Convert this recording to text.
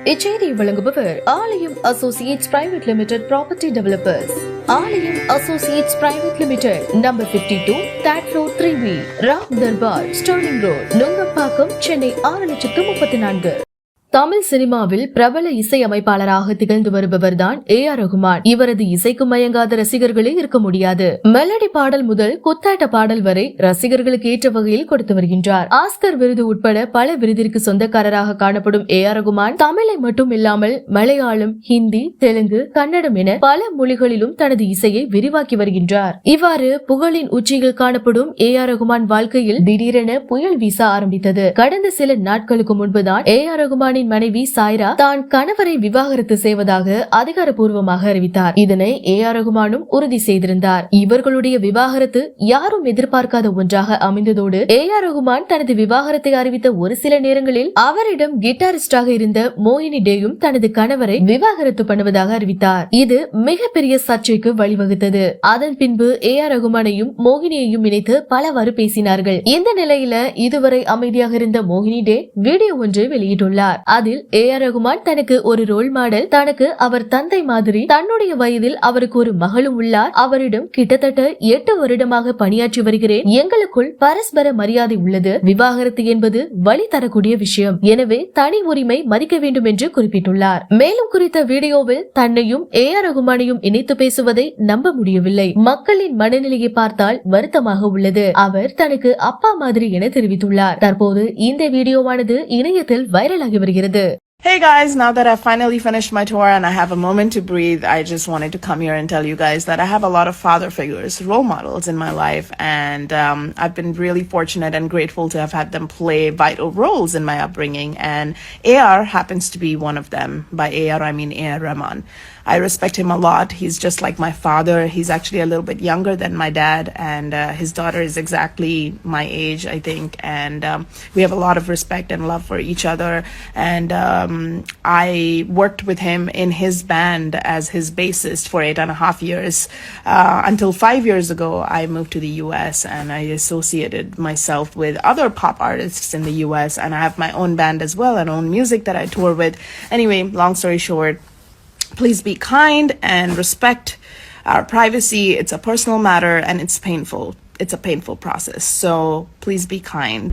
இச்செய்தியை வழங்குபவர் Aalayam associates private limited property developers. Aalayam associates private limited, number 52, third floor 3B, Ram Darbar, sterling road, Nungambakkam, Chennai 6,34,000. Tamil சினிமாவில் பிரபல இசையமைப்பாளராக திகழ்ந்து வருபவர்தான் ஏ.ஆர். ரகுமான். இவரது இசைக்கு மயங்காத ரசிகர்களே இருக்க முடியாது. மெலடி பாடல் முதல் குத்தாட்ட பாடல் வரை ரசிகர்களுக்கு ஏற்ற வகையில் கொடுத்து வருகின்றார். ஆஸ்கர் விருது உட்பட பல விருதிற்கு சொந்தக்காரராக காணப்படும் ஏ.ஆர். ரகுமான் தமிழை மட்டும் இல்லாமல் மலையாளம், ஹிந்தி, தெலுங்கு, கன்னடம் என பல மொழிகளிலும் தனது இசையை விரிவாக்கி வருகின்றார். இவ்வாறு புகழின் உச்சியில் காணப்படும் ஏ.ஆர். ரகுமான் வாழ்க்கையில் திடீரென புயல் வீச ஆரம்பித்தது. கடந்த சில நாட்களுக்கு முன்புதான் ஏ.ஆர். ரகுமான் மனைவி சாய்ரா தான் கணவரை விவாகரத்து செய்வதாக அதிகாரப்பூர்வமாக அறிவித்தார். இதனை ஏ.ஆர். ரகுமானும் உறுதி செய்திருந்தார். இவர்களுடைய விவாகரத்து யாரும் எதிர்பார்க்காத ஒன்றாக அமைந்ததோடு ஏ.ஆர். ரகுமான் தனது விவாகரத்தை அறிவித்த ஒரு சில நேரங்களில் அவரிடம் கிட்டாரிஸ்டாக இருந்த மோகினி டேயும் தனது கணவரை விவாகரத்து பண்ணுவதாக அறிவித்தார். இது மிகப்பெரிய சர்ச்சைக்கு வழிவகுத்தது. அதன் பின்பு ஏ.ஆர். ரகுமானையும் மோகினியையும் இணைத்து பலவாறு பேசினார்கள். இந்த நிலையில இதுவரை அமைதியாக இருந்த மோகினி டே வீடியோ ஒன்று வெளியிட்டுள்ளார். அதில் ஏ.ஆர். ரகுமான் தனக்கு ஒரு ரோல் மாடல், தனக்கு அவர் தந்தை மாதிரி, தன்னுடைய வயதில் அவருக்கு ஒரு மகளும் உள்ளார், அவரிடம் கிட்டத்தட்ட 8 வருடமாக பணியாற்றி வருகிறேன், எங்களுக்குள் பரஸ்பர மரியாதை உள்ளது, விவாகரத்து என்பது வழி தரக்கூடிய விஷயம், எனவே தனி உரிமை மதிக்க வேண்டும் என்று குறிப்பிட்டுள்ளார். மேலும் குறித்த வீடியோவில் தன்னையும் ஏ.ஆர். ரகுமானையும் இணைத்து பேசுவதை நம்ப முடியவில்லை. மக்களின் மனநிலையை பார்த்தால் வருத்தமாக உள்ளது. அவர் தனக்கு அப்பா மாதிரி என தெரிவித்துள்ளார். தற்போது இந்த வீடியோவானது இணையத்தில் வைரலாகி வருகிறது. Hey guys, now that I've finally finished my tour and I have a moment to breathe, I just wanted to come here and tell you guys that I have a lot of father figures, role models in my life, and I've been really fortunate and grateful to have had them play vital roles in my upbringing, and A.R. happens to be one of them. By A.R. I mean A.R. Rahman. I respect him a lot. He's just like my father. He's actually a little bit younger than my dad, and his daughter is exactly my age, I think, and we have a lot of respect and love for each other, and I worked with him in his band as his bassist for 8.5 years until 5 years ago I moved to the US and I associated myself with other pop artists in the US, and I have my own band as well and own music that I tour with. Anyway, long story short, please be kind and respect our privacy. It's a personal matter and it's painful. It's a painful process, so please be kind.